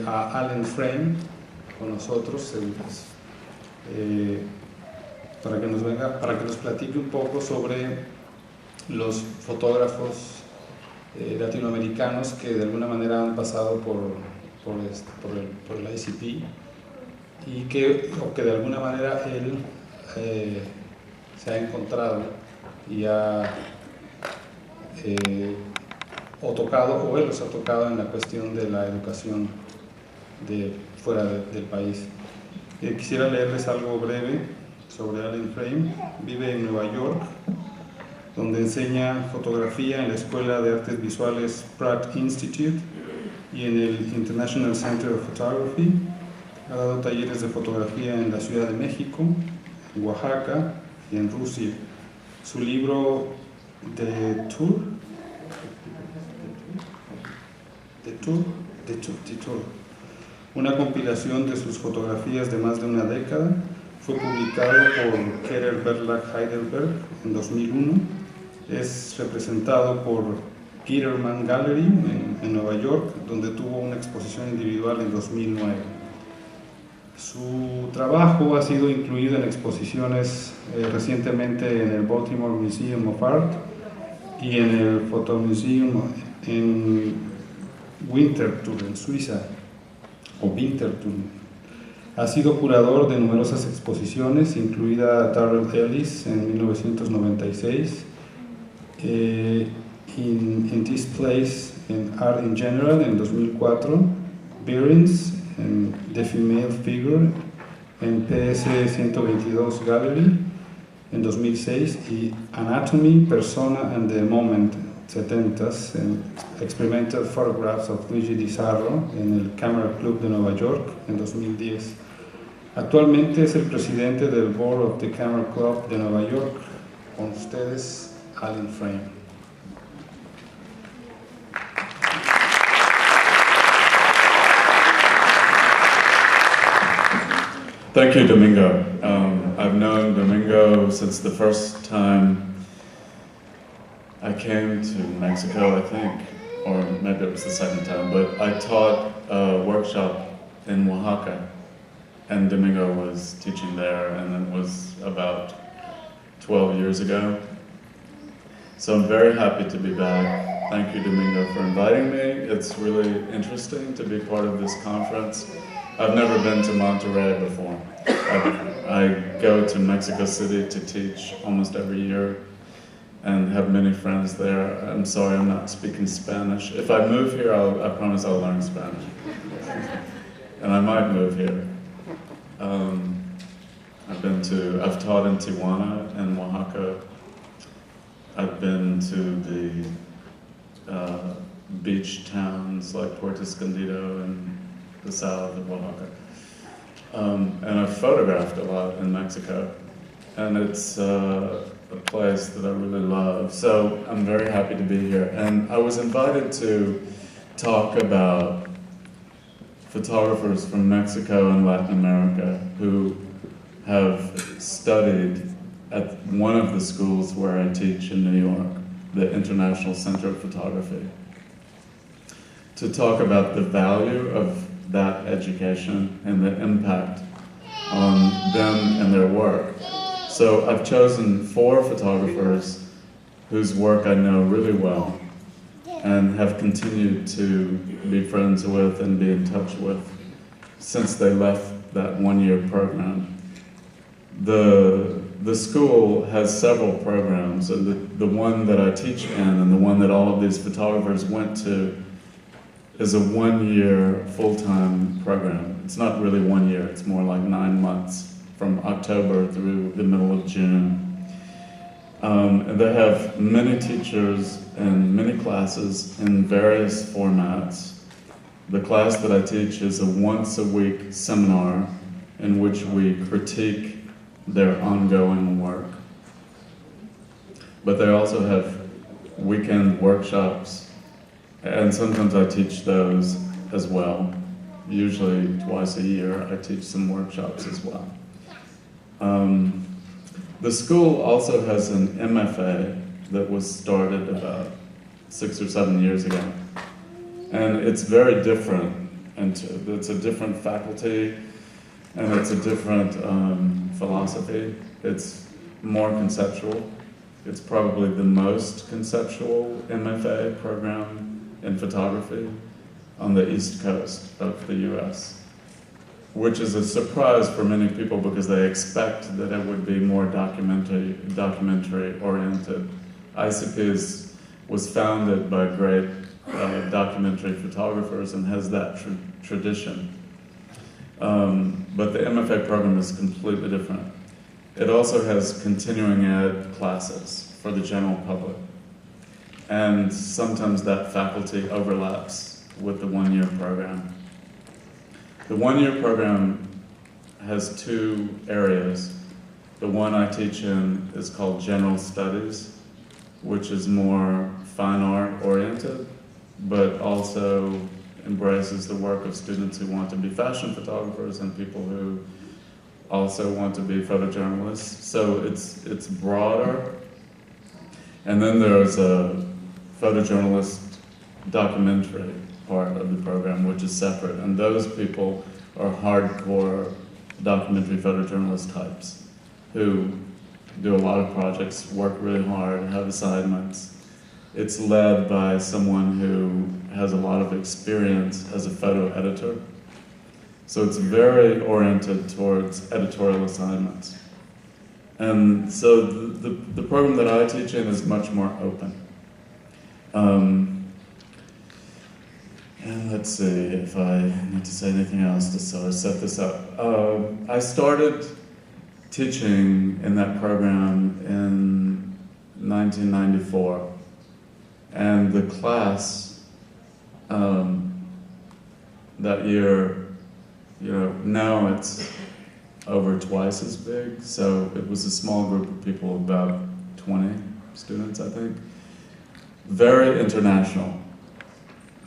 a Allen Frame con nosotros para que nos platique un poco sobre los fotógrafos latinoamericanos que de alguna manera han pasado por el ICP y que de alguna manera él se ha encontrado y o él los ha tocado en la cuestión de la educación fuera del país. Quisiera leerles algo breve sobre Allen Frame. Vive en Nueva York, donde enseña fotografía en la Escuela de Artes Visuales Pratt Institute y en el International Center of Photography. Ha dado talleres de fotografía en la Ciudad de México, en Oaxaca y en Rusia. Su libro The Tour, una compilación de sus fotografías de más de una década, fue publicado por Keller Verlag Heidelberg en 2001. Es representado por Peterman Gallery en Nueva York, donde tuvo una exposición individual en 2009. Su trabajo ha sido incluido en exposiciones recientemente en el Baltimore Museum of Art y en el Fotomuseum en Winterthur, en Suiza, o Winterthur. Ha sido curador de numerosas exposiciones, incluida Darrell Ellis en 1996, in This Place in Art in General en 2004, Behrens en The Female Figure en PS 122 Gallery en 2006 y Anatomy, Persona and the Moment 70s en Experimental Photographs of Luigi Di Sarro en el Camera Club de Nueva York en 2010. Actualmente es el presidente del Board of the Camera Club de Nueva York. Con ustedes, Allen Frame. Thank you, Domingo. I've known Domingo since the first time I came to Mexico, I think, or maybe it was the second time, but I taught a workshop in Oaxaca, and Domingo was teaching there, and it was about 12 years ago. So I'm very happy to be back. Thank you, Domingo, for inviting me. It's really interesting to be part of this conference. I've never been to Monterrey before. I go to Mexico City to teach almost every year and have many friends there. I'm sorry I'm not speaking Spanish. If I move here, I promise I'll learn Spanish. And I might move here. I've taught in Tijuana and Oaxaca. I've been to the beach towns like Puerto Escondido and the south of Oaxaca. And I've photographed a lot in Mexico. And it's a place that I really love. So I'm very happy to be here. And I was invited to talk about photographers from Mexico and Latin America who have studied at one of the schools where I teach in New York, the International Center of Photography, to talk about the value of that education and the impact on them and their work. So I've chosen 4 photographers whose work I know really well and have continued to be friends with and be in touch with since they left that one-year program. The school has several programs, and the one that I teach in and the one that all of these photographers went to is a one-year full-time program. It's not really 1 year, it's more like 9 months from October through the middle of June. And they have many teachers and many classes in various formats. The class that I teach is a once-a-week seminar in which we critique their ongoing work. But they also have weekend workshops, and sometimes I teach those as well. Usually twice a year I teach some workshops as well. The school also has an MFA that was started about 6 or 7 years ago. And it's very different it's a different faculty, and it's a different philosophy. It's more conceptual. It's probably the most conceptual MFA program in photography on the East Coast of the US, which is a surprise for many people because they expect that it would be more documentary oriented. ICP was founded by great documentary photographers and has that tradition. But the MFA program is completely different. It also has continuing ed classes for the general public. And sometimes that faculty overlaps with the one-year program. The one-year program has two areas. The one I teach in is called General Studies, which is more fine art oriented, but also embraces the work of students who want to be fashion photographers and people who also want to be photojournalists. So it's broader. And then there's a photojournalist documentary part of the program, which is separate. And those people are hardcore documentary photojournalist types who do a lot of projects, work really hard, have assignments. It's led by someone who has a lot of experience as a photo editor. So it's very oriented towards editorial assignments. And so the program that I teach in is much more open. And let's see if I need to say anything else to sort of set this up. I started teaching in that program in 1994. And the class that year, now it's over twice as big. So it was a small group of people, about 20 students, I think. Very international.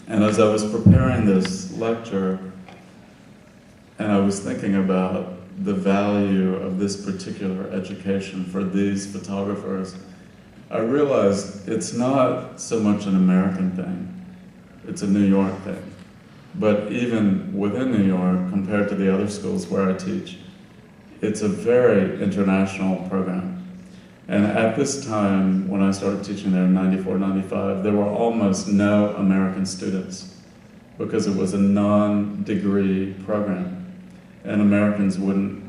And as I was preparing this lecture, and I was thinking about the value of this particular education for these photographers, I realized it's not so much an American thing, it's a New York thing. But even within New York, compared to the other schools where I teach, it's a very international program. And at this time, when I started teaching there in 94, 95, there were almost no American students because it was a non-degree program. And Americans wouldn't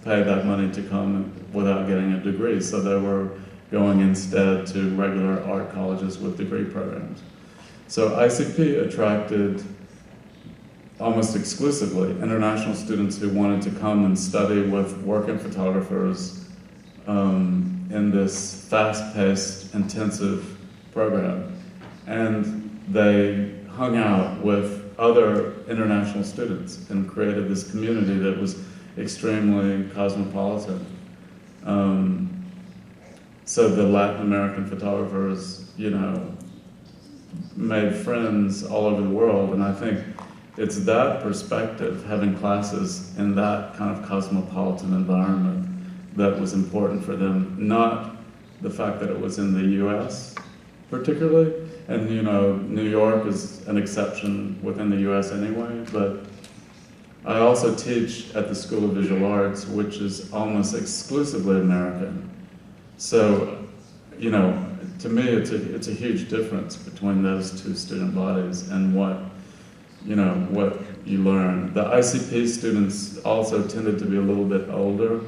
pay that money to come without getting a degree, so they were going instead to regular art colleges with degree programs. So ICP attracted almost exclusively international students who wanted to come and study with working photographers in this fast-paced, intensive program. And they hung out with other international students and created this community that was extremely cosmopolitan. So the Latin American photographers, made friends all over the world, and I think it's that perspective, having classes in that kind of cosmopolitan environment, that was important for them, not the fact that it was in the US particularly. And New York is an exception within the US anyway, but I also teach at the School of Visual Arts, which is almost exclusively American. So, to me, it's a huge difference between those two student bodies and what you learn. The ICP students also tended to be a little bit older.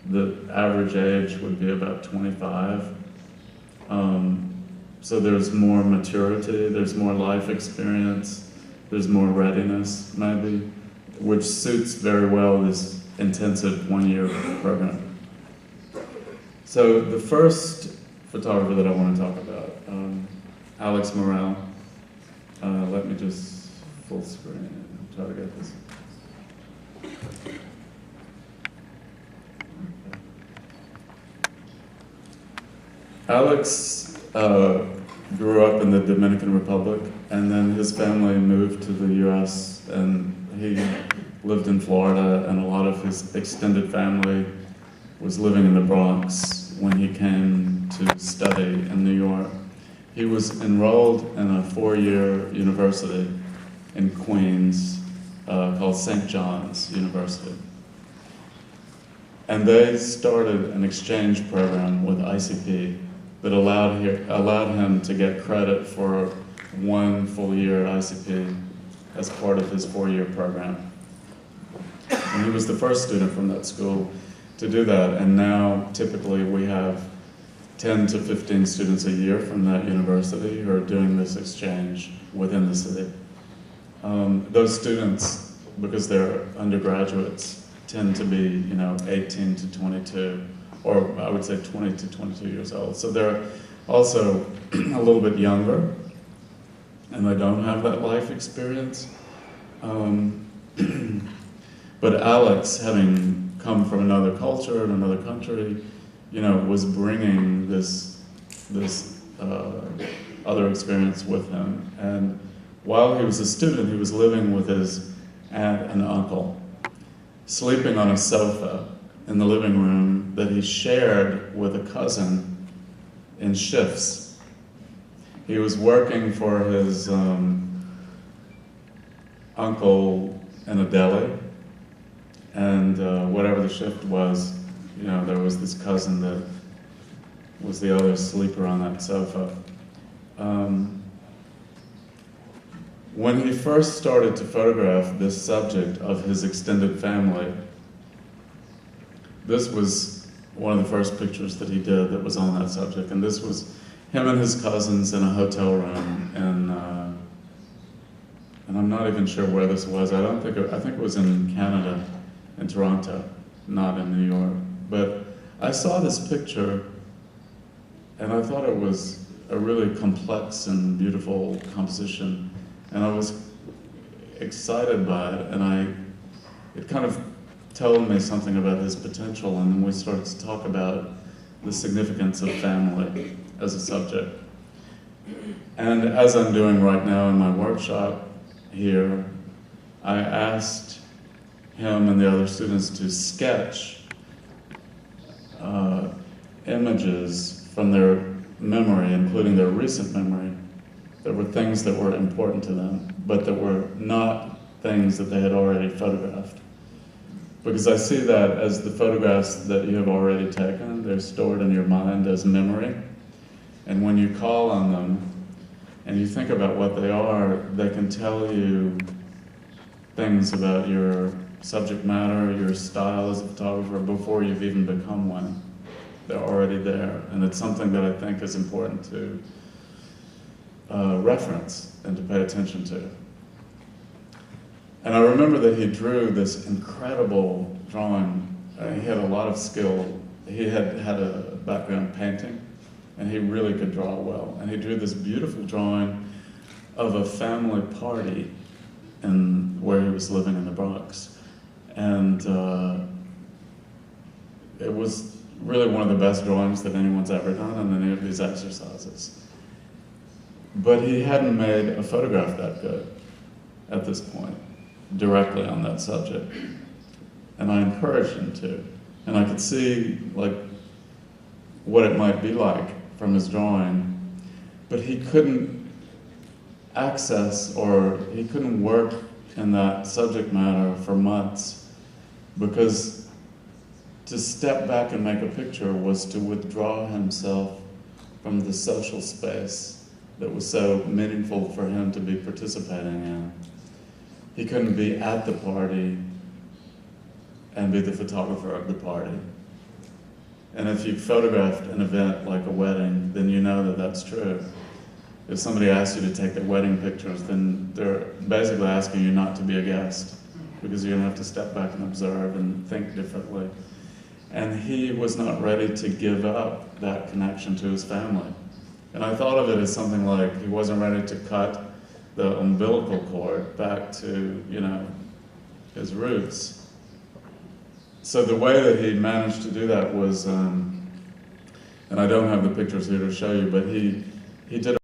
The average age would be about 25. So there's more maturity, there's more life experience, there's more readiness, maybe, which suits very well this intensive one-year program. So the first photographer that I want to talk about, Alex Morel. Let me just full screen and try to get this. Alex grew up in the Dominican Republic, and then his family moved to the US, and he lived in Florida, and a lot of his extended family was living in the Bronx when he came to study in New York. He was enrolled in a 4-year university in Queens called St. John's University. And they started an exchange program with ICP that allowed him to get credit for 1 full year at ICP as part of his 4-year program. And he was the first student from that school to do that, and now typically we have 10 to 15 students a year from that university who are doing this exchange within the city. Those students, because they're undergraduates, tend to be 18 to 22, or I would say 20 to 22 years old. So they're also a little bit younger, and they don't have that life experience. But Alex, having come from another culture and another country, was bringing this other experience with him. And while he was a student, he was living with his aunt and uncle, sleeping on a sofa in the living room that he shared with a cousin in shifts. He was working for his uncle in a deli, and whatever the shift was, there was this cousin that was the other sleeper on that sofa. When he first started to photograph this subject of his extended family, this was one of the first pictures that he did that was on that subject, and this was him and his cousins in a hotel room, and I'm not even sure where this was. I think it was in Canada, in Toronto, not in New York. But I saw this picture, and I thought it was a really complex and beautiful composition, and I was excited by it, and it kind of told me something about his potential, and then we started to talk about the significance of family as a subject. And as I'm doing right now in my workshop here, I asked him and the other students to sketch images from their memory, including their recent memory, that were things that were important to them, but that were not things that they had already photographed. Because I see that as the photographs that you have already taken, they're stored in your mind as memory. And when you call on them and you think about what they are, they can tell you things about your subject matter, your style as a photographer before you've even become one. They're already there, and it's something that I think is important to reference and to pay attention to. And I remember that he drew this incredible drawing. He had a lot of skill. He had a background painting, and he really could draw well. And he drew this beautiful drawing of a family party where he was living in the Bronx. And it was really one of the best drawings that anyone's ever done in any of these exercises. But he hadn't made a photograph that good at this point, directly on that subject. And I encouraged him to. And I could see what it might be like from his drawing, but he couldn't access, or he couldn't work in that subject matter for months, because to step back and make a picture was to withdraw himself from the social space that was so meaningful for him to be participating in. He couldn't be at the party and be the photographer of the party. And if you've photographed an event like a wedding, then you know that that's true. If somebody asks you to take their wedding pictures, then they're basically asking you not to be a guest, because you're going to have to step back and observe and think differently. And he was not ready to give up that connection to his family. And I thought of it as something like he wasn't ready to cut the umbilical cord back to, his roots. So the way that he managed to do that was, and I don't have the pictures here to show you, but he did